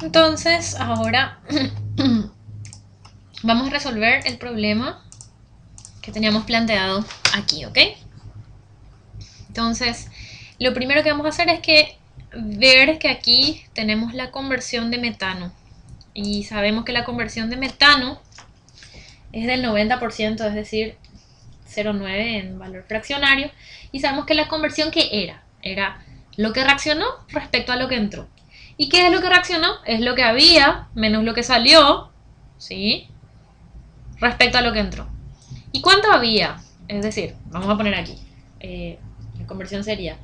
Entonces, ahora vamos a resolver el problema que teníamos planteado aquí, ¿ok? Entonces, lo primero que vamos a hacer es ver que aquí tenemos la conversión de metano. Y sabemos que la conversión de metano es del 90%, es decir, 0,9 en valor fraccionario. Y sabemos que la conversión que era lo que reaccionó respecto a lo que entró. ¿Y qué es lo que reaccionó? Es lo que había menos lo que salió, ¿sí? Respecto a lo que entró. ¿Y cuánto había? Es decir, vamos a poner aquí, la conversión sería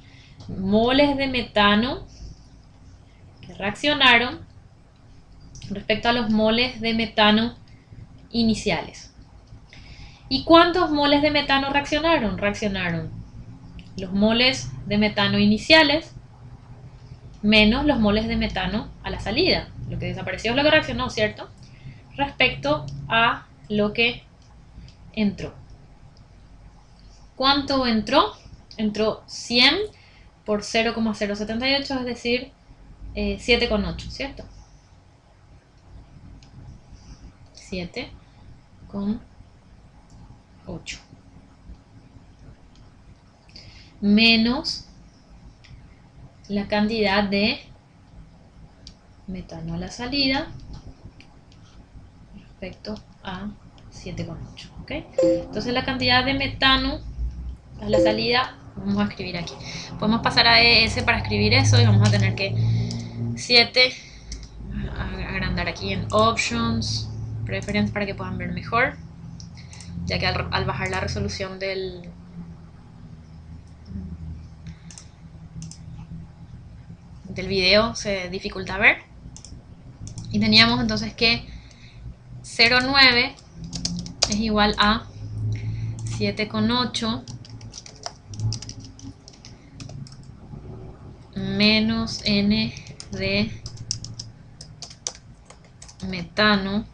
moles de metano que reaccionaron respecto a los moles de metano iniciales. ¿Y cuántos moles de metano reaccionaron? Reaccionaron los moles de metano iniciales menos los moles de metano a la salida. Lo que desapareció es lo que reaccionó, ¿cierto? Respecto a lo que entró. ¿Cuánto entró? Entró 100 por 0,078, es decir, 7,8, ¿cierto? 7,8 menos la cantidad de metano a la salida respecto a 7,8, ¿ok? Entonces la cantidad de metano a la salida, vamos a escribir aquí. Podemos pasar a ES para escribir eso y vamos a tener que 7, agrandar aquí en Options, Preference para que puedan ver mejor, ya que al bajar la resolución del video se dificulta ver. Y teníamos entonces que 0,9 es igual a 7,8 menos N de metano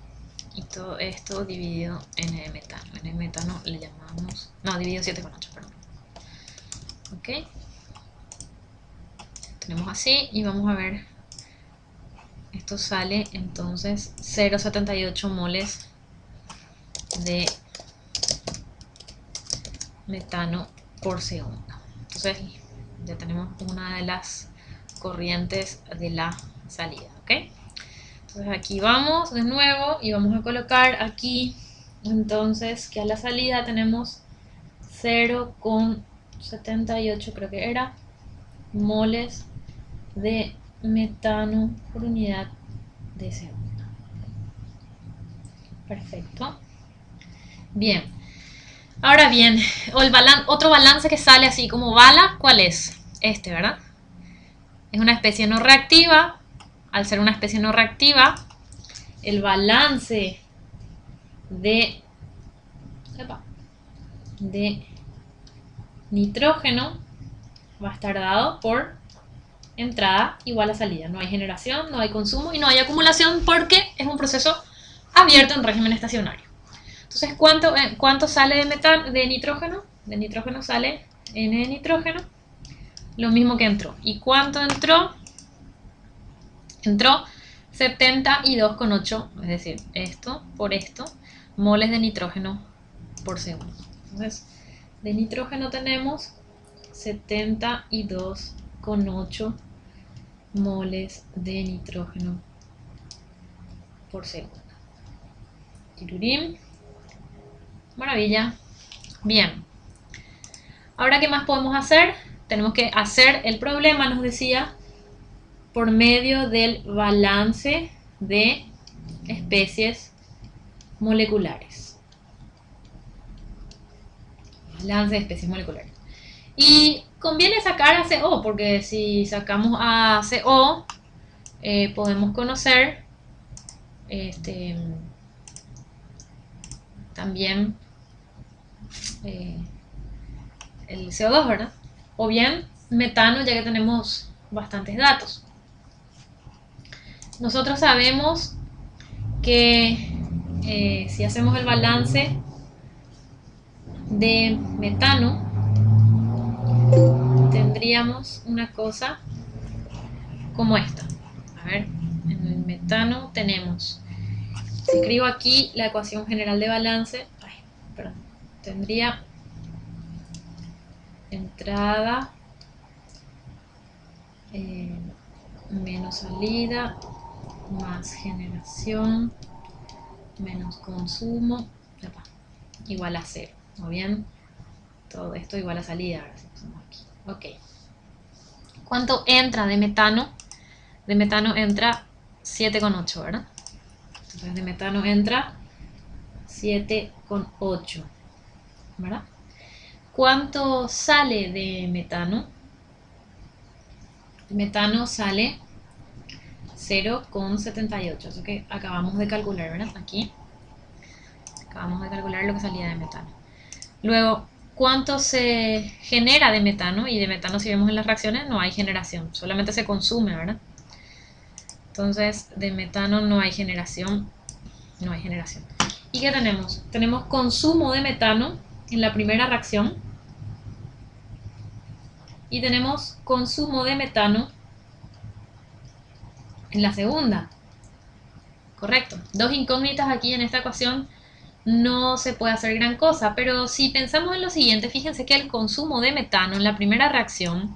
y todo esto dividido N de metano. N de metano le llamamos, no, dividido 7,8, perdón. Ok, tenemos así y vamos a ver, esto sale entonces 0,78 moles de metano por segundo. Entonces ya tenemos una de las corrientes de la salida, ¿ok? Entonces aquí vamos de nuevo y vamos a colocar aquí entonces que a la salida tenemos 0,78 creo que era moles de metano por unidad de segundo. Perfecto. Bien. Ahora bien, otro balance que sale así como bala, ¿cuál es? Este, ¿verdad? Es una especie no reactiva. Al ser una especie no reactiva, el balance de nitrógeno va a estar dado por entrada igual a salida. No hay generación, no hay consumo y no hay acumulación porque es un proceso abierto en régimen estacionario. Entonces, ¿cuánto sale de nitrógeno? De nitrógeno sale N de nitrógeno, lo mismo que entró. ¿Y cuánto entró? Entró 72,8, es decir, esto por esto, moles de nitrógeno por segundo. Entonces, de nitrógeno tenemos 72,8 moles de nitrógeno por segundo. Tirurín. Maravilla. Bien. Ahora, ¿qué más podemos hacer? Tenemos que hacer el problema, nos decía, por medio del balance de especies moleculares. Balance de especies moleculares. Y conviene sacar a CO, porque si sacamos a CO, podemos conocer también el CO2, ¿verdad? O bien metano, ya que tenemos bastantes datos. Nosotros sabemos que si hacemos el balance de metano, tendríamos una cosa como esta. A ver, en el metano tenemos, si escribo aquí la ecuación general de balance, tendría entrada menos salida más generación menos consumo igual a 0. ¿No bien? Todo esto igual a salida. Ahora sí pusimos aquí. Ok. ¿Cuánto entra de metano? De metano entra 7,8, ¿verdad? Entonces de metano entra 7,8, ¿verdad? ¿Cuánto sale de metano? De metano sale 0,78. Eso que acabamos de calcular, ¿verdad? Aquí acabamos de calcular lo que salía de metano. Luego, ¿cuánto se genera de metano? Y de metano, si vemos en las reacciones, no hay generación, solamente se consume, ¿verdad? Entonces, de metano no hay generación. No hay generación. ¿Y qué tenemos? Tenemos consumo de metano en la primera reacción. Y tenemos consumo de metano en la segunda. Correcto. Dos incógnitas aquí en esta ecuación. No se puede hacer gran cosa, pero si pensamos en lo siguiente, fíjense que el consumo de metano en la primera reacción,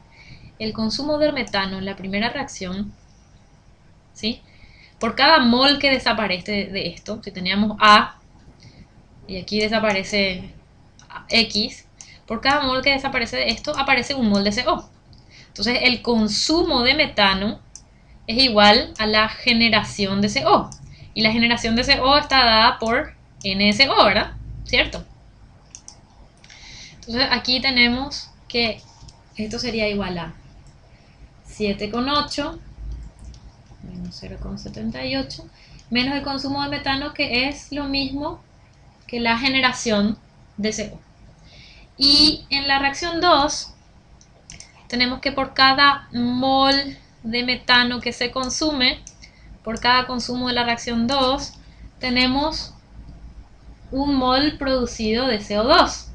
¿sí? Por cada mol que desaparece de esto, si teníamos A y aquí desaparece X, por cada mol que desaparece de esto aparece un mol de CO. Entonces el consumo de metano es igual a la generación de CO. Y la generación de CO está dada por NSO, ¿verdad? ¿Cierto? Entonces aquí tenemos que esto sería igual a 7,8 menos 0,78 menos el consumo de metano, que es lo mismo que la generación de CO. Y en la reacción 2 tenemos que por cada mol de metano que se consume, por cada consumo de la reacción 2, tenemos un mol producido de CO2.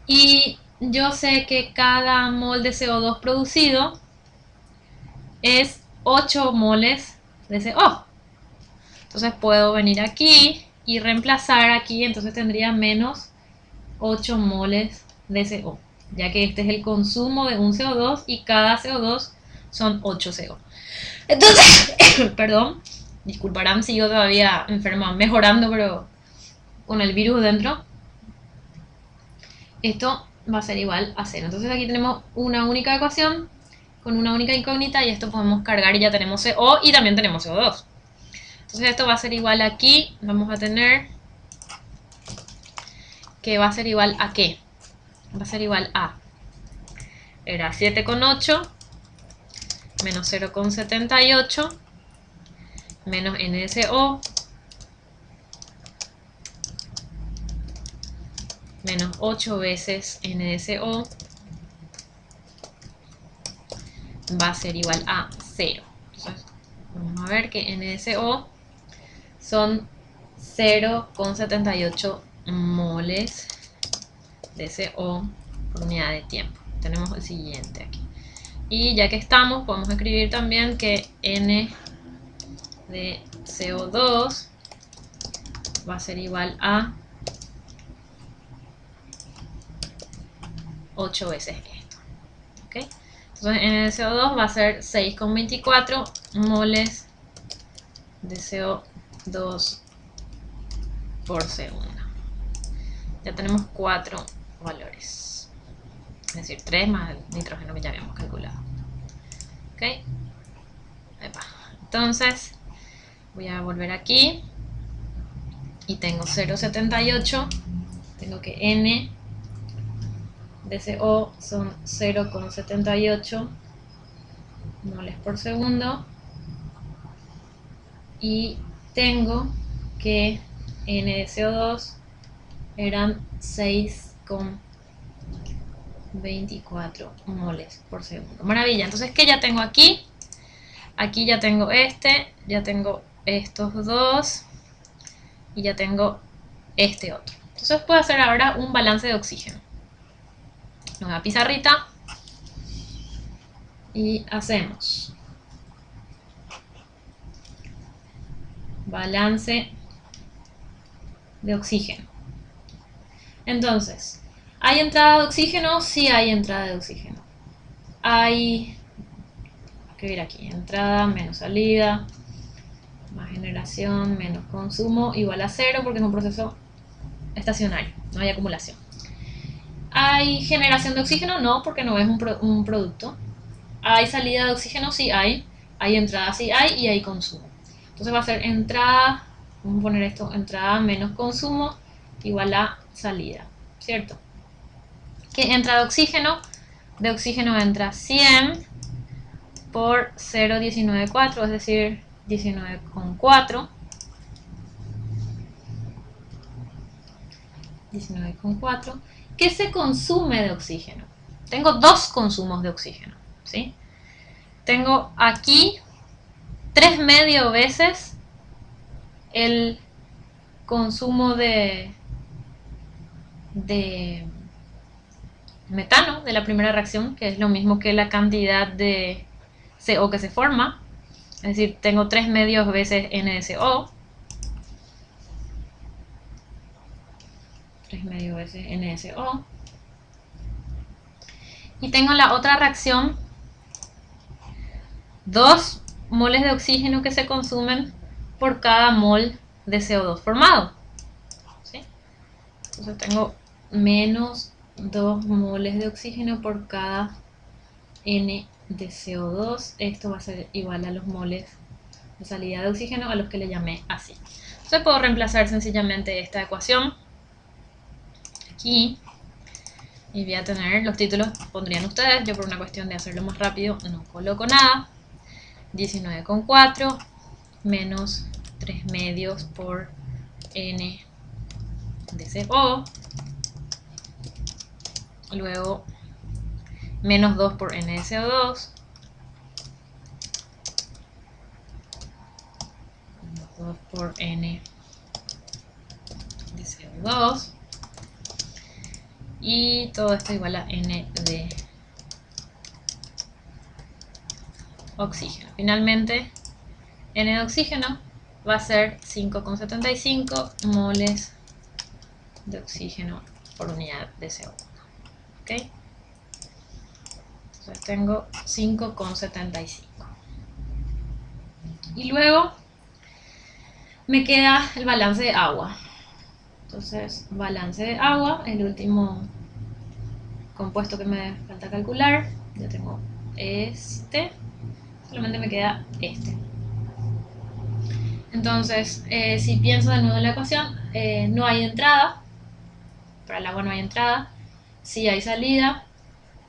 Y yo sé que cada mol de CO2 producido es 8 moles de CO. Entonces puedo venir aquí y reemplazar aquí, entonces tendría menos 8 moles de CO, ya que este es el consumo de un CO2 y cada CO2 son 8 CO. Entonces, perdón, disculparán, sigo todavía enferma, mejorando, pero con el virus dentro. Esto va a ser igual a 0. Entonces aquí tenemos una única ecuación con una única incógnita y esto podemos cargar y ya tenemos CO y también tenemos CO2. Entonces esto va a ser igual aquí, vamos a tener que va a ser igual a ¿qué? Va a ser igual a, era 7,8 menos 0,78 menos NSO menos 8 veces NSO va a ser igual a 0. Entonces, vamos a ver que NSO son 0,78 moles de CO por unidad de tiempo. Tenemos el siguiente aquí. Y ya que estamos, podemos escribir también que N de CO2 va a ser igual a 8 veces esto. ¿Okay? Entonces N de CO2 va a ser 6,24 moles de CO2 por segundo. Ya tenemos 4 valores. Es decir, 3 más el nitrógeno que ya habíamos calculado. ¿Ok? Epa. Entonces, voy a volver aquí. Y tengo 0,78. Tengo que N de CO son 0,78 moles por segundo. Y tengo que N de CO2 eran 6,24 moles por segundo. Maravilla. Entonces, ¿qué ya tengo aquí? Aquí ya tengo ya tengo estos dos y ya tengo este otro. Entonces puedo hacer ahora un balance de oxígeno. Nueva pizarrita y hacemos balance de oxígeno. Entonces, ¿hay entrada de oxígeno? Sí hay entrada de oxígeno. Hay, escribir aquí, entrada menos salida, más generación menos consumo, igual a 0 porque es un proceso estacionario, no hay acumulación. ¿Hay generación de oxígeno? No, porque no es un producto. ¿Hay salida de oxígeno? Sí hay. Hay entrada, sí hay, y hay consumo. Entonces va a ser entrada, vamos a poner esto, entrada menos consumo igual a salida, ¿cierto? ¿Qué entra de oxígeno? De oxígeno entra 100 por 0,194, es decir, 19,4. 19,4. ¿Qué se consume de oxígeno? Tengo dos consumos de oxígeno, ¿sí? Tengo aquí 3,5 veces el consumo de metano de la primera reacción, que es lo mismo que la cantidad de CO que se forma. Es decir, tengo 3,5 veces NSO. 3,5 veces NSO. Y tengo la otra reacción 2 moles de oxígeno que se consumen por cada mol de CO2 formado, ¿sí? Entonces tengo menos 2 moles de oxígeno por cada N de CO2. Esto va a ser igual a los moles de salida de oxígeno a los que le llamé así. Entonces puedo reemplazar sencillamente esta ecuación aquí y voy a tener los títulos, pondrían ustedes, yo por una cuestión de hacerlo más rápido no coloco nada. 19,4 menos 3,5 por N de CO, luego menos 2 por N de CO2, menos 2 por N de CO2, y todo esto igual a N de oxígeno. Finalmente, N de oxígeno va a ser 5,75 moles de oxígeno por unidad de CO1. ¿Okay? Entonces tengo 5,75. Y luego me queda el balance de agua. Entonces, balance de agua, el último compuesto que me falta calcular. Ya tengo este. Solamente me queda este. Entonces, si pienso de nuevo en la ecuación, no hay entrada. Para el agua no hay entrada. Sí hay salida.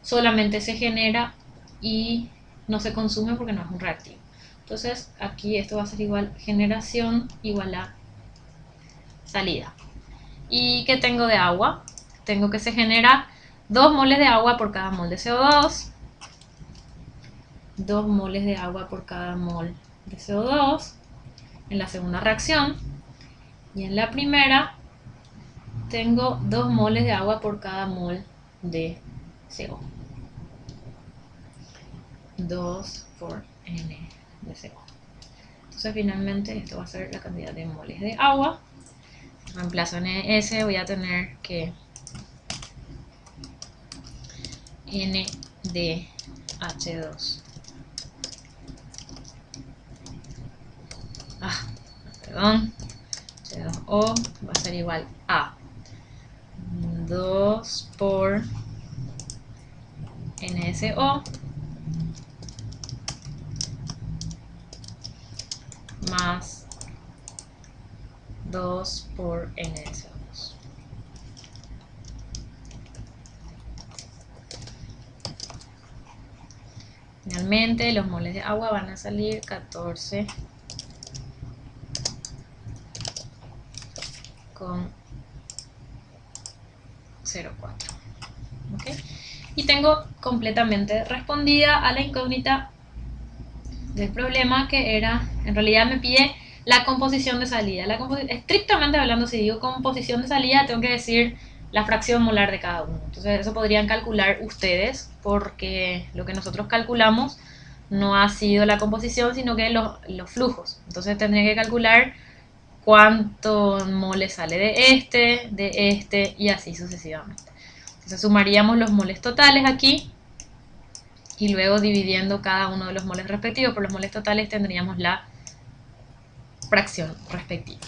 Solamente se genera y no se consume porque no es un reactivo. Entonces, aquí esto va a ser igual generación igual a salida. ¿Y qué tengo de agua? Tengo que se genera 2 moles de agua por cada mol de CO2. 2 moles de agua por cada mol de CO2 en la segunda reacción. Y en la primera tengo 2 moles de agua por cada mol de CO. 2 por N de CO. Entonces finalmente esto va a ser la cantidad de moles de agua. Si reemplazo en S voy a tener que N de H2. Perdón. H2O va a ser igual a 2 por NSO más 2 por NSO2. Finalmente los moles de agua van a salir 14 con 0,4. ¿Okay? Y tengo completamente respondida a la incógnita del problema, que era, en realidad me pide la composición de salida. Estrictamente hablando, si digo composición de salida, tengo que decir la fracción molar de cada uno. Entonces eso podrían calcular ustedes, porque lo que nosotros calculamos no ha sido la composición, sino que los flujos. Entonces tendría que calcular cuánto moles sale de este y así sucesivamente. Entonces sumaríamos los moles totales aquí y luego dividiendo cada uno de los moles respectivos por los moles totales tendríamos la fracción respectiva.